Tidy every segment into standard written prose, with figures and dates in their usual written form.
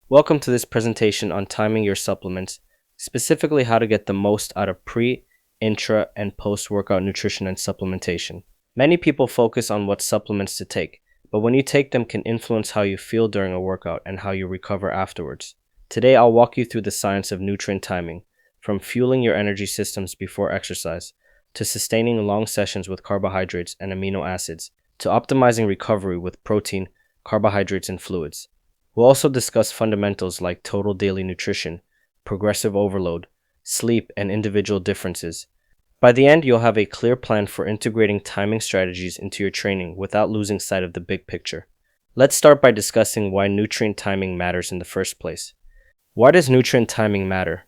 Welcome to this presentation on timing your supplements, specifically how to get the most out of pre, intra, and post-workout nutrition and supplementation. Many people focus on what supplements to take, but when you take them can influence how you feel during a workout and how you recover afterwards. Today I'll walk you through the science of nutrient timing, from fueling your energy systems before exercise, to sustaining long sessions with carbohydrates and amino acids, to optimizing recovery with protein, carbohydrates, and fluids. We'll also discuss fundamentals like total daily nutrition, progressive overload, sleep, and individual differences. By the end, you'll have a clear plan for integrating timing strategies into your training without losing sight of the big picture. Let's start by discussing why nutrient timing matters in the first place. Why does nutrient timing matter?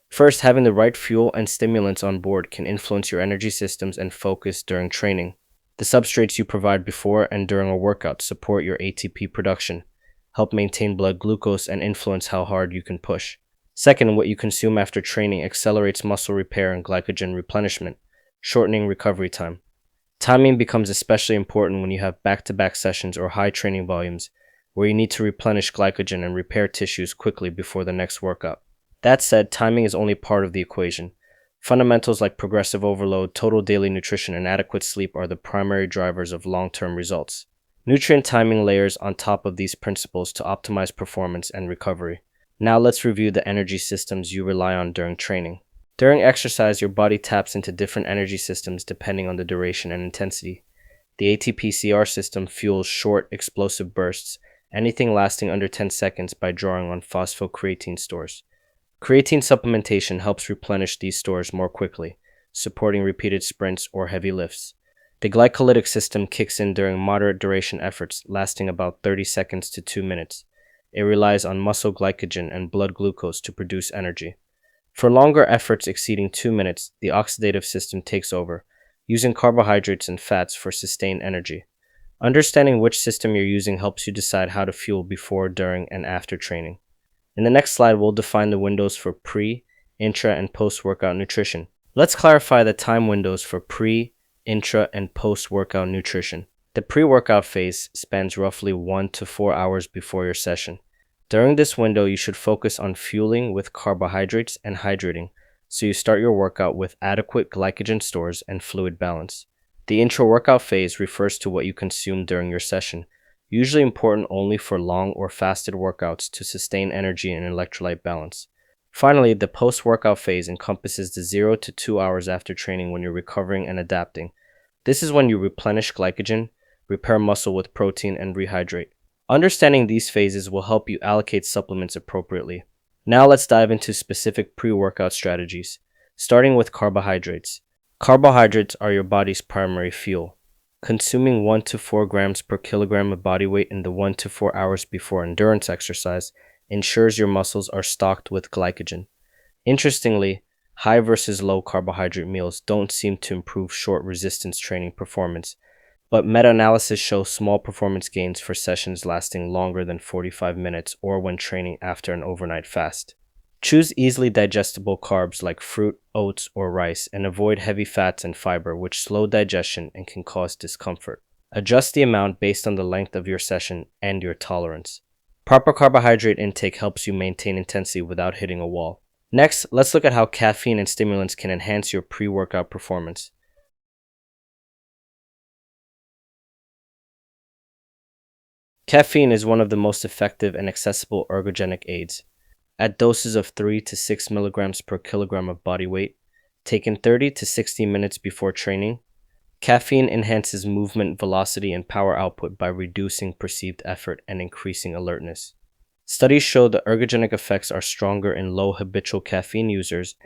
First, having the right fuel and stimulants on board can influence your energy systems and focus during training. The substrates you provide before and during a workout support your ATP production, help maintain blood glucose, and influence how hard you can push. Second, what you consume after training accelerates muscle repair and glycogen replenishment, shortening recovery time. Timing becomes especially important when you have back-to-back sessions or high training volumes, where you need to replenish glycogen and repair tissues quickly before the next workout. That said, timing is only part of the equation. Fundamentals like progressive overload, total daily nutrition, and adequate sleep are the primary drivers of long-term results. Nutrient timing layers on top of these principles to optimize performance and recovery. Now let's review the energy systems you rely on during training. During exercise, your body taps into different energy systems depending on the duration and intensity. The ATP-CR system fuels short, explosive bursts, anything lasting under 10 seconds by drawing on phosphocreatine stores. Creatine supplementation helps replenish these stores more quickly, supporting repeated sprints or heavy lifts. The glycolytic system kicks in during moderate duration efforts lasting about 30 seconds to 2 minutes. It relies on muscle glycogen and blood glucose to produce energy. For longer efforts exceeding 2 minutes, the oxidative system takes over, using carbohydrates and fats for sustained energy. Understanding which system you're using helps you decide how to fuel before, during, and after training. In the next slide, we'll define the windows for pre, intra, and post-workout nutrition. Let's clarify the time windows for pre, intra, and post-workout nutrition. The pre-workout phase spans roughly 1 to 4 hours before your session. During this window, you should focus on fueling with carbohydrates and hydrating, so you start your workout with adequate glycogen stores and fluid balance. The intra-workout phase refers to what you consume during your session, usually important only for long or fasted workouts to sustain energy and electrolyte balance. Finally, the post-workout phase encompasses the 0 to 2 hours after training when you're recovering and adapting. This is when you replenish glycogen, repair muscle with protein, and rehydrate. Understanding these phases will help you allocate supplements appropriately. Now let's dive into specific pre-workout strategies, starting with carbohydrates. Carbohydrates are your body's primary fuel. Consuming 1 to 4 grams per kilogram of body weight in the 1 to 4 hours before endurance exercise ensures your muscles are stocked with glycogen. Interestingly, high versus low carbohydrate meals don't seem to improve short resistance training performance, but meta-analysis shows small performance gains for sessions lasting longer than 45 minutes or when training after an overnight fast. Choose easily digestible carbs like fruit, oats, or rice, and avoid heavy fats and fiber, which slow digestion and can cause discomfort. Adjust the amount based on the length of your session and your tolerance. Proper carbohydrate intake helps you maintain intensity without hitting a wall. Next, let's look at how caffeine and stimulants can enhance your pre-workout performance. Caffeine is one of the most effective and accessible ergogenic aids. At doses of 3 to 6 milligrams per kilogram of body weight, taken 30 to 60 minutes before training, caffeine enhances movement velocity and power output by reducing perceived effort and increasing alertness. Studies show the ergogenic effects are stronger in low habitual caffeine users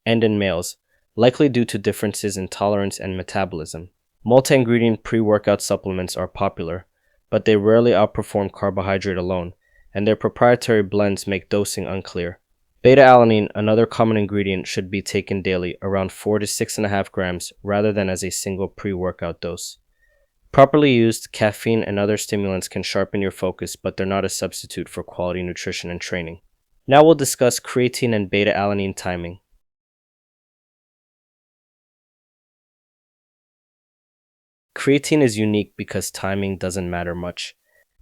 and in males, likely due to differences in tolerance and metabolism. Multi-ingredient pre-workout supplements are popular, but they rarely outperform carbohydrate alone, and their proprietary blends make dosing unclear. Beta-alanine, another common ingredient, should be taken daily, around 4 to 6.5 grams, rather than as a single pre-workout dose. Properly used, caffeine and other stimulants can sharpen your focus, but they're not a substitute for quality nutrition and training. Now we'll discuss creatine and beta-alanine timing. Creatine is unique because timing doesn't matter much.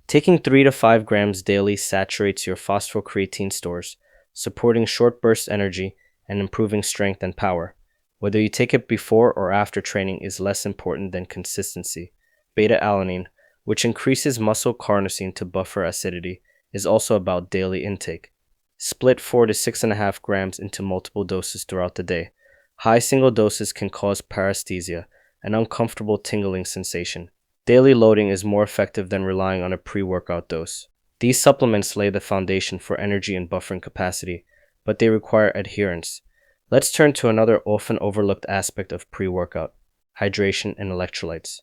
Taking 3 to 5 grams daily saturates your phosphocreatine stores, supporting short burst energy and improving strength and power. Whether you take it before or after training is less important than consistency. Beta-alanine, which increases muscle carnosine to buffer acidity, is also about daily intake. Split 4 to 6.5 grams into multiple doses throughout the day. High single doses can cause paresthesia, an uncomfortable tingling sensation. Daily loading is more effective than relying on a pre-workout dose. These supplements lay the foundation for energy and buffering capacity, but they require adherence. Let's turn to another often overlooked aspect of pre-workout: hydration and electrolytes.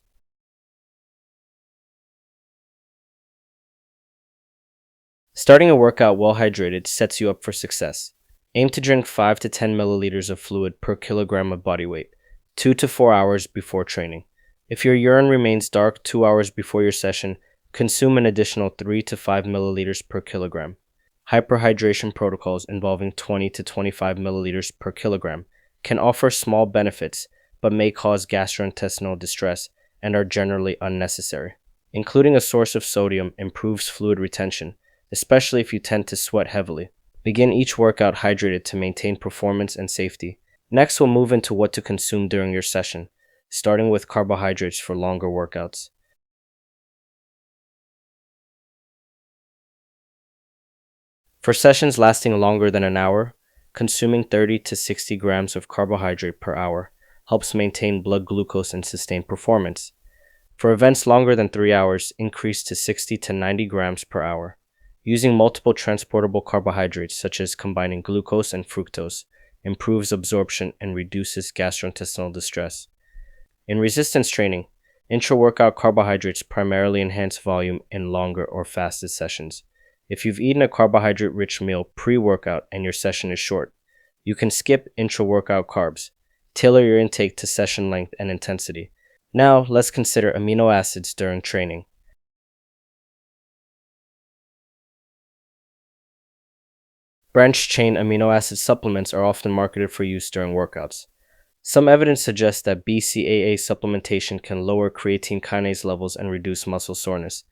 Starting a workout well hydrated sets you up for success. Aim to drink 5 to 10 milliliters of fluid per kilogram of body weight, 2 to 4 hours before training. If your urine remains dark 2 hours before your session, consume an additional 3 to 5 milliliters per kilogram. Hyperhydration protocols involving 20 to 25 milliliters per kilogram can offer small benefits but may cause gastrointestinal distress and are generally unnecessary. Including a source of sodium improves fluid retention, especially if you tend to sweat heavily. Begin each workout hydrated to maintain performance and safety. Next, we'll move into what to consume during your session, starting with carbohydrates for longer workouts. For sessions lasting longer than an hour, consuming 30 to 60 grams of carbohydrate per hour helps maintain blood glucose and sustain performance. For events longer than 3 hours, increase to 60 to 90 grams per hour. Using multiple transportable carbohydrates, such as combining glucose and fructose, improves absorption and reduces gastrointestinal distress. In resistance training, intra-workout carbohydrates primarily enhance volume in longer or fasted sessions. If you've eaten a carbohydrate-rich meal pre-workout and your session is short, you can skip intra-workout carbs. Tailor your intake to session length and intensity. Now, let's consider amino acids during training. Branched-chain amino acid supplements are often marketed for use during workouts. Some evidence suggests that BCAA supplementation can lower creatine kinase levels and reduce muscle soreness,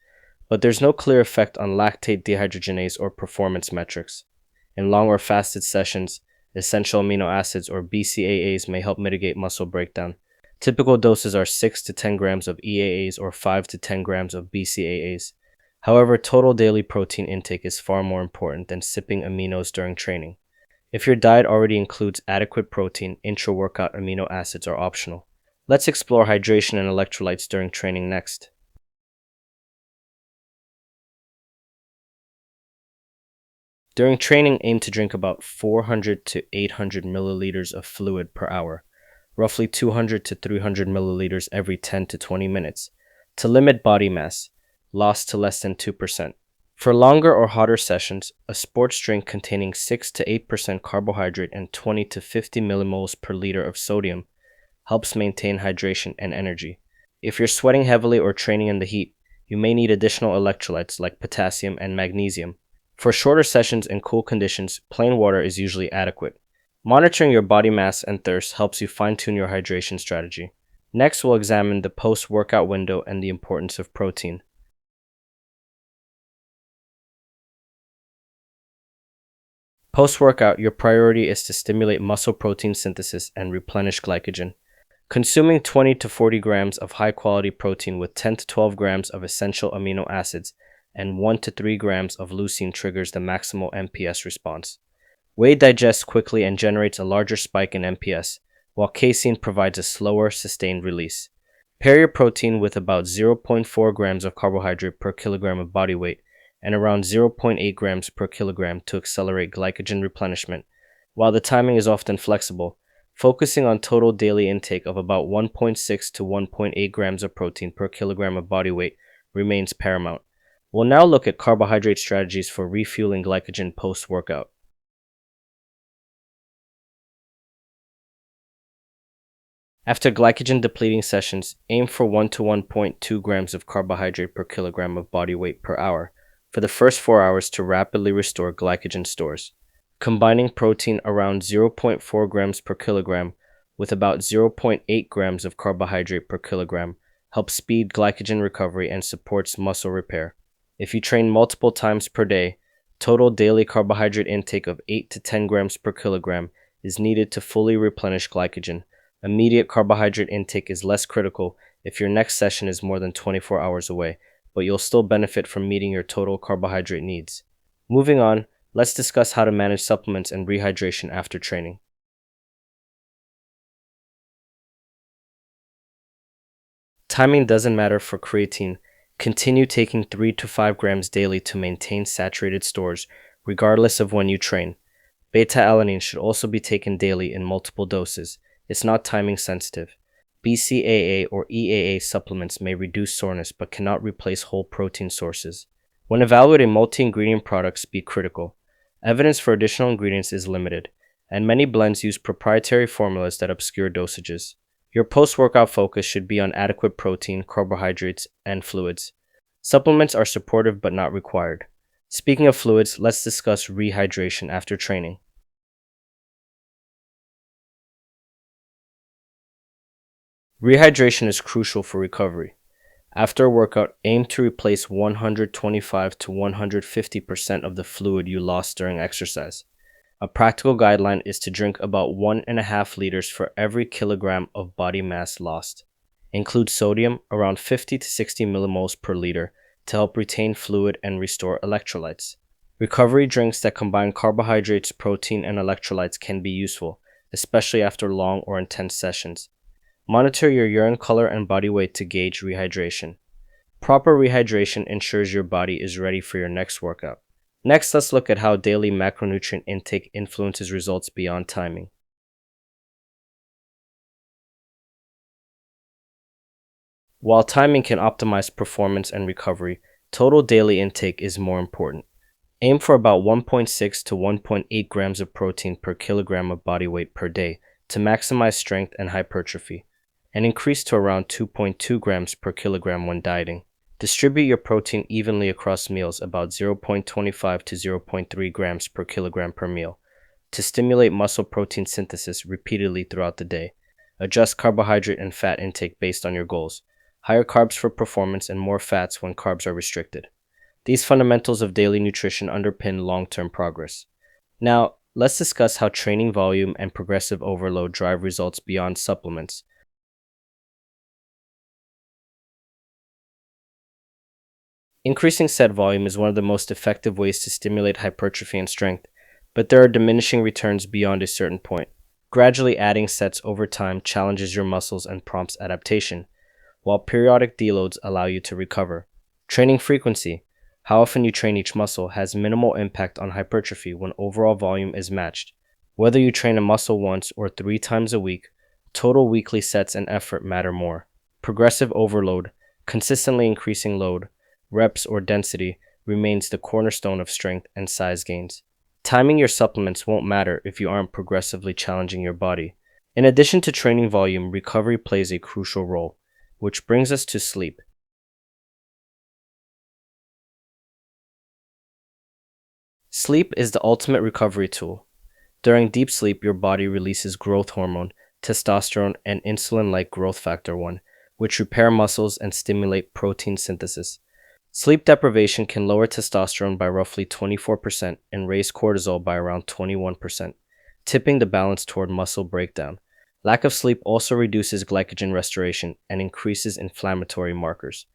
but there's no clear effect on lactate dehydrogenase or performance metrics. In long or fasted sessions, essential amino acids or BCAAs may help mitigate muscle breakdown. Typical doses are 6 to 10 grams of EAAs or 5 to 10 grams of BCAAs. However, total daily protein intake is far more important than sipping aminos during training. If your diet already includes adequate protein, intra-workout amino acids are optional. Let's explore hydration and electrolytes during training next. During training, aim to drink about 400 to 800 milliliters of fluid per hour, roughly 200 to 300 milliliters every 10 to 20 minutes, to limit body mass loss to less than 2%. For longer or hotter sessions, a sports drink containing 6 to 8% carbohydrate and 20 to 50 millimoles per liter of sodium helps maintain hydration and energy. If you're sweating heavily or training in the heat, you may need additional electrolytes like potassium and magnesium. For shorter sessions in cool conditions, plain water is usually adequate. Monitoring your body mass and thirst helps you fine-tune your hydration strategy. Next, we'll examine the post-workout window and the importance of protein. Post-workout, your priority is to stimulate muscle protein synthesis and replenish glycogen. Consuming 20 to 40 grams of high-quality protein with 10 to 12 grams of essential amino acids and 1 to 3 grams of leucine triggers the maximal MPS response. Whey digests quickly and generates a larger spike in MPS, while casein provides a slower, sustained release. Pair your protein with about 0.4 grams of carbohydrate per kilogram of body weight and around 0.8 grams per kilogram to accelerate glycogen replenishment. While the timing is often flexible, focusing on total daily intake of about 1.6 to 1.8 grams of protein per kilogram of body weight remains paramount. We'll now look at carbohydrate strategies for refueling glycogen post-workout. After glycogen depleting sessions, aim for 1 to 1.2 grams of carbohydrate per kilogram of body weight per hour for the first 4 hours to rapidly restore glycogen stores. Combining protein around 0.4 grams per kilogram with about 0.8 grams of carbohydrate per kilogram helps speed glycogen recovery and supports muscle repair. If you train multiple times per day, total daily carbohydrate intake of 8 to 10 grams per kilogram is needed to fully replenish glycogen. Immediate carbohydrate intake is less critical if your next session is more than 24 hours away, but you'll still benefit from meeting your total carbohydrate needs. Moving on, let's discuss how to manage supplements and rehydration after training. Timing doesn't matter for creatine. Continue taking 3 to 5 grams daily to maintain saturated stores, regardless of when you train. Beta-alanine should also be taken daily in multiple doses. It's not timing sensitive. BCAA or EAA supplements may reduce soreness but cannot replace whole protein sources. When evaluating multi-ingredient products, be critical. Evidence for additional ingredients is limited, and many blends use proprietary formulas that obscure dosages. Your post-workout focus should be on adequate protein, carbohydrates, and fluids. Supplements are supportive but not required. Speaking of fluids, let's discuss rehydration after training. Rehydration is crucial for recovery. After a workout, aim to replace 125 to 150% of the fluid you lost during exercise. A practical guideline is to drink about 1.5 liters for every kilogram of body mass lost. Include sodium, around 50 to 60 millimoles per liter, to help retain fluid and restore electrolytes. Recovery drinks that combine carbohydrates, protein, and electrolytes can be useful, especially after long or intense sessions. Monitor your urine color and body weight to gauge rehydration. Proper rehydration ensures your body is ready for your next workout. Next, let's look at how daily macronutrient intake influences results beyond timing. While timing can optimize performance and recovery, total daily intake is more important. Aim for about 1.6 to 1.8 grams of protein per kilogram of body weight per day to maximize strength and hypertrophy, and increase to around 2.2 grams per kilogram when dieting. Distribute your protein evenly across meals, about 0.25 to 0.3 grams per kilogram per meal, to stimulate muscle protein synthesis repeatedly throughout the day. Adjust carbohydrate and fat intake based on your goals. Higher carbs for performance and more fats when carbs are restricted. These fundamentals of daily nutrition underpin long-term progress. Now, let's discuss how training volume and progressive overload drive results beyond supplements. Increasing set volume is one of the most effective ways to stimulate hypertrophy and strength, but there are diminishing returns beyond a certain point. Gradually adding sets over time challenges your muscles and prompts adaptation, while periodic deloads allow you to recover. Training frequency, how often you train each muscle, has minimal impact on hypertrophy when overall volume is matched. Whether you train a muscle once or 3 times a week, total weekly sets and effort matter more. Progressive overload, consistently increasing load, reps, or density remains the cornerstone of strength and size gains. Timing your supplements won't matter if you aren't progressively challenging your body. In addition to training volume, recovery plays a crucial role, which brings us to sleep. Sleep is the ultimate recovery tool. During deep sleep, your body releases growth hormone, testosterone, and insulin-like growth factor 1, which repair muscles and stimulate protein synthesis. Sleep deprivation can lower testosterone by roughly 24% and raise cortisol by around 21%, tipping the balance toward muscle breakdown. Lack of sleep also reduces glycogen restoration and increases inflammatory markers.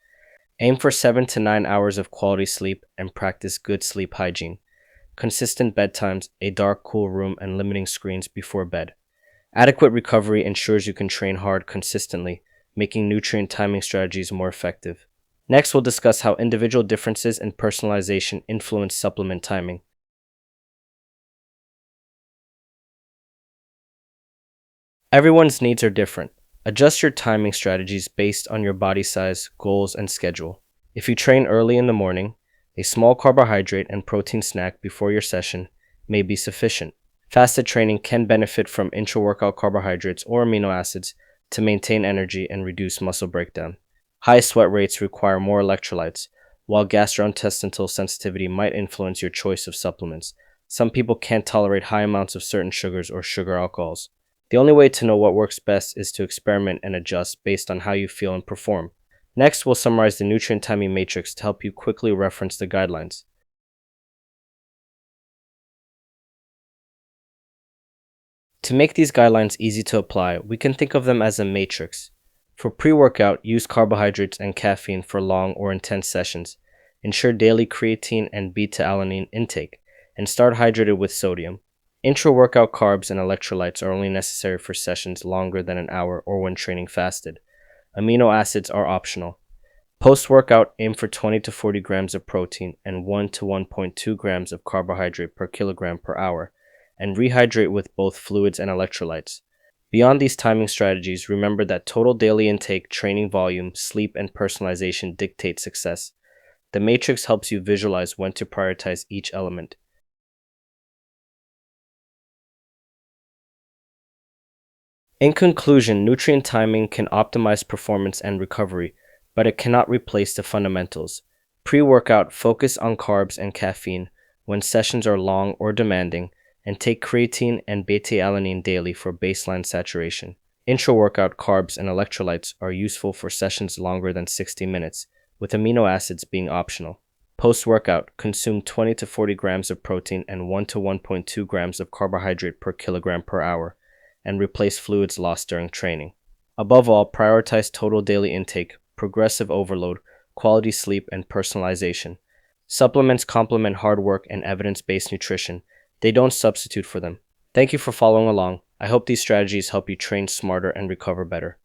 Aim for 7 to 9 hours of quality sleep and practice good sleep hygiene. Consistent bedtimes, a dark, cool room, and limiting screens before bed. Adequate recovery ensures you can train hard consistently, making nutrient timing strategies more effective. Next, we'll discuss how individual differences and personalization influence supplement timing. Everyone's needs are different. Adjust your timing strategies based on your body size, goals, and schedule. If you train early in the morning, a small carbohydrate and protein snack before your session may be sufficient. Fasted training can benefit from intra-workout carbohydrates or amino acids to maintain energy and reduce muscle breakdown. High sweat rates require more electrolytes, while gastrointestinal sensitivity might influence your choice of supplements. Some people can't tolerate high amounts of certain sugars or sugar alcohols. The only way to know what works best is to experiment and adjust based on how you feel and perform, Next, we'll summarize the nutrient timing matrix to help you quickly reference the guidelines. To make these guidelines easy to apply, we can think of them as a matrix. For pre-workout, use carbohydrates and caffeine for long or intense sessions. Ensure daily creatine and beta-alanine intake, and start hydrated with sodium. Intra-workout carbs and electrolytes are only necessary for sessions longer than an hour or when training fasted. Amino acids are optional. Post-workout, aim for 20 to 40 grams of protein and 1 to 1.2 grams of carbohydrate per kilogram per hour, and rehydrate with both fluids and electrolytes. Beyond these timing strategies, remember that total daily intake, training volume, sleep, and personalization dictate success. The matrix helps you visualize when to prioritize each element. In conclusion, nutrient timing can optimize performance and recovery, but it cannot replace the fundamentals. Pre-workout, focus on carbs and caffeine when sessions are long or demanding, and take creatine and beta-alanine daily for baseline saturation. Intra-workout carbs and electrolytes are useful for sessions longer than 60 minutes, with amino acids being optional. Post-workout, consume 20 to 40 grams of protein and 1 to 1.2 grams of carbohydrate per kilogram per hour, and replace fluids lost during training. Above all, prioritize total daily intake, progressive overload, quality sleep, and personalization. Supplements complement hard work and evidence-based nutrition. They don't substitute for them. Thank you for following along. I hope these strategies help you train smarter and recover better.